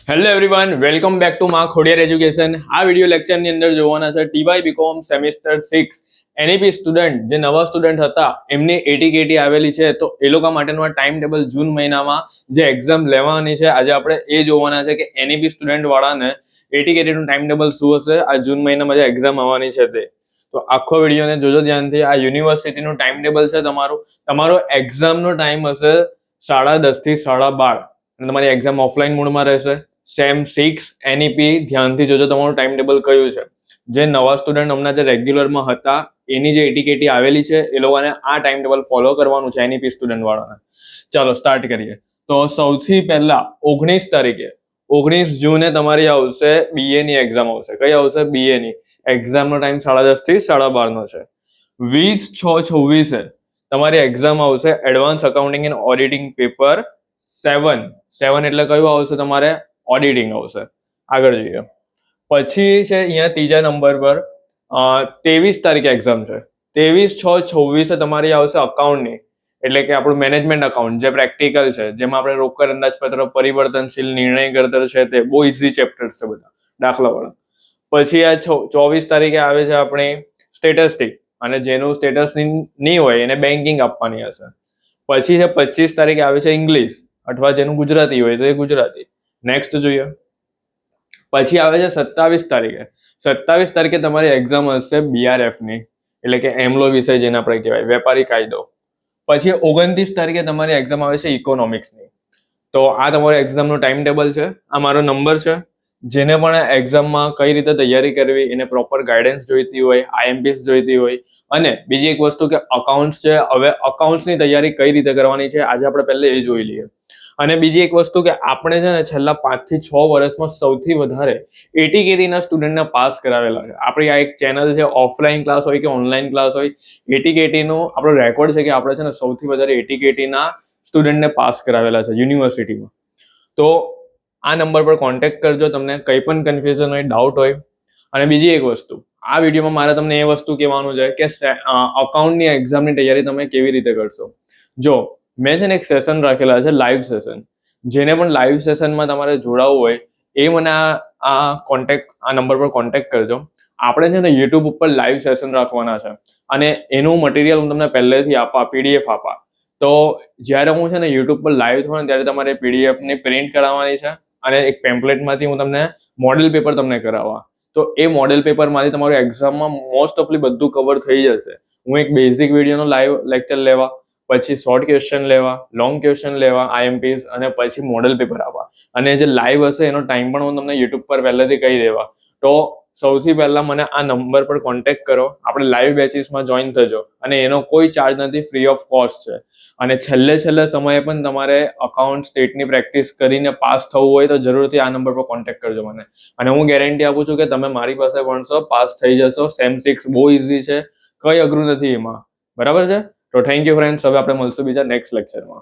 Hello everyone, welcome back to માં Khodiyar education. આ video લેક્ચરની અંદર જોવાના છે ટીવાય બીકોમ સેમિસ્ટર 6 એનઈપી સ્ટુડન્ટ જે નવા સ્ટુડન્ટ હતા એમની એટીકેટી આવેલી છે. તો એ લોકો માટેનું આ ટાઈમ ટેબલ જૂન મહિનામાં જે એક્ઝામ લેવાની છે આજે આપણે એ જોવાના છે કે એનઈપી સ્ટુડન્ટ વાળાને એટીકેટીનું ટાઈમ ટેબલ શું હશે આ જૂન મહિનામાં જે એક્ઝામ આવવાની છે તે. તો આખો વિડીયોને જોજો ધ્યાનથી. આ યુનિવર્સિટીનું ટાઈમ ટેબલ છે. તમારો એક્ઝામનો ટાઈમ હશે 10:30 થી 12:30 અને તમારી એક્ઝામ ઓફલાઈન મોડમાં રહેશે. સેમ 6 એનઈપી ધ્યાનથી જોજો તમારું ટાઈમ ટેબલ કયું છે. જે નવા સ્ટુડન્ટ હમણાં જે રેગ્યુલરમાં હતા એની જે એટીકેટી આવેલી છે એ લોકોને આ ટાઈમ ટેબલ ફોલો કરવાનું છે એનઈપી સ્ટુડન્ટ વાળાને. ચાલો સ્ટાર્ટ કરીએ. તો સૌથી પહેલા 19 તારીખે 19 જૂને તમારી આવશે બીએ ની એક્ઝામ આવશે. કઈ આવશે? બીએ ની એક્ઝામનો ટાઈમ 10:30 થી 12:30 નો છે. 20/6/26 તમારી એક્ઝામ આવશે advance accounting and auditing paper 7 એટલે કયું આવશે? તમારે ઓડિટિંગ આવશે. આગળ જોઈએ. પછી છે અહીંયા ત્રીજા નંબર પર 23 તારીખે એક્ઝામ છે. 23/6/26 તમારી આવશે અકાઉન્ટની, એટલે કે આપણું મેનેજમેન્ટ અકાઉન્ટ જે પ્રેક્ટિકલ છે, જેમાં આપણે રોકડ અંદાજપત્ર, પરિવર્તનશીલ, નિર્ણય કરતર છે, તે બહુ ઇઝી ચેપ્ટર્સ છે બધા દાખલાવાળા. પછી આ 24 તારીખે આવે છે આપણી સ્ટેટિસ્ટિક, અને જેનું સ્ટેટસ નહીં હોય એને બેન્કિંગ આપવાની હશે. પછી છે 25 તારીખે આવે છે ઇંગ્લિશ, અથવા જેનું ગુજરાતી હોય તો એ ગુજરાતી. નેક્સ્ટ જોઈએ. પછી આવે છે 27 તારીખે. 27 તારીખે તમારી એક્ઝામ હશે બીઆરએફ ની, એટલે કે એમલો વિષય જેને આપણે કહેવાય, વેપારી કાયદો. પછી 29 તારીખે તમારી એક્ઝામ આવે છે ઇકોનોમિક્સની. તો આ તમારો એક્ઝામનો ટાઈમ ટેબલ છે. આ મારો નંબર છે. જેને પણ એક્ઝામમાં કઈ રીતે તૈયારી કરવી, એને પ્રોપર ગાઈડન્સ જોઈતી હોય, આઈએમપીસ જોઈતી હોય, અને બીજી એક વસ્તુ કે અકાઉન્ટ્સ છે, હવે અકાઉન્ટ્સની તૈયારી કઈ રીતે કરવાની છે આજે આપણે પહેલા એ જોઈ લઈએ. અને બીજી એક વસ્તુ કે આપણે છે ને છેલ્લા 5 થી 6 વર્ષમાં સૌથી વધારે એટીકેટીના સ્ટુડન્ટને પાસ કરાવેલા છે. આપણી આ એક ચેનલ છે, ઓફલાઈન ક્લાસ હોય કે ઓનલાઈન ક્લાસ હોય, એટીકેટીનો આપણો રેકોર્ડ છે કે આપણે છે ને સૌથી વધારે એટીકેટીના સ્ટુડન્ટને પાસ કરાવેલા છે યુનિવર્સિટીમાં. તો આ નંબર પર કોન્ટેક્ટ કરજો તમને કંઈ પણ કન્ફ્યુઝન હોય, ડાઉટ હોય. અને બીજી એક વસ્તુ, આ વિડીયોમાં મારે તમને એ વસ્તુ કહેવાનું છે કે અકાઉન્ટની એક્ઝામની તૈયારી તમે કેવી રીતે કરશો. જો મેં છે ને એક સેશન રાખેલા છે, લાઈવ સેશન. જેને પણ લાઈવ સેશનમાં તમારે જોડાવવું હોય એ મને આ નંબર પર કોન્ટેક્ટ કરજો. આપણે છે ને યુટ્યુબ ઉપર લાઈવ સેશન રાખવાના છે, અને એનું મટીરિયલ હું તમને પહેલેથી પીડીએફ આપા. તો જ્યારે હું છે ને યુટ્યુબ પર લાઈવ થઉં ને ત્યારે તમારે પીડીએફની પ્રિન્ટ કરાવવાની છે, અને એક પેમ્પલેટમાંથી હું તમને મોડેલ પેપર તમને કરાવવા. તો એ મોડેલ પેપરમાંથી તમારું એક્ઝામમાં મોસ્ટ ઓફલી બધું કવર થઈ જશે. હું એક બેઝિક વિડીયોનો લાઈવ લેક્ચર લેવા, પછી શોર્ટ ક્વેશ્ચન લેવા, લોંગ ક્વેશ્ચન લેવા, આઈએમપીસ, અને પછી મોડેલ પેપર આપવા. અને જે લાઈવ હશે એનો ટાઈમ પણ હું તમને યુટ્યુબ પર પહેલેથી કહી દેવા. તો સૌથી પહેલા મને આ નંબર પર કોન્ટેક્ટ કરો, આપણે લાઈવ બેચીસમાં જોઈન થજો, અને એનો કોઈ ચાર્જ નથી, ફ્રી ઓફ કોસ્ટ છે. અને છેલ્લે સમયે પણ તમારે અકાઉન્ટ સ્ટેટની પ્રેક્ટિસ કરીને પાસ થવું હોય તો જરૂરથી આ નંબર પર કોન્ટેક્ટ કરજો મને. અને હું ગેરંટી આપું છું કે તમે મારી પાસે ભણશો, પાસ થઈ જશો. સેમ 6 બહુ ઇઝી છે, કંઈ અઘરું નથી એમાં. બરાબર છે? તો થેન્ક યુ ફ્રેન્ડ્સ. હવે આપણે મળશું બીજા નેક્સ્ટ લેક્ચરમાં.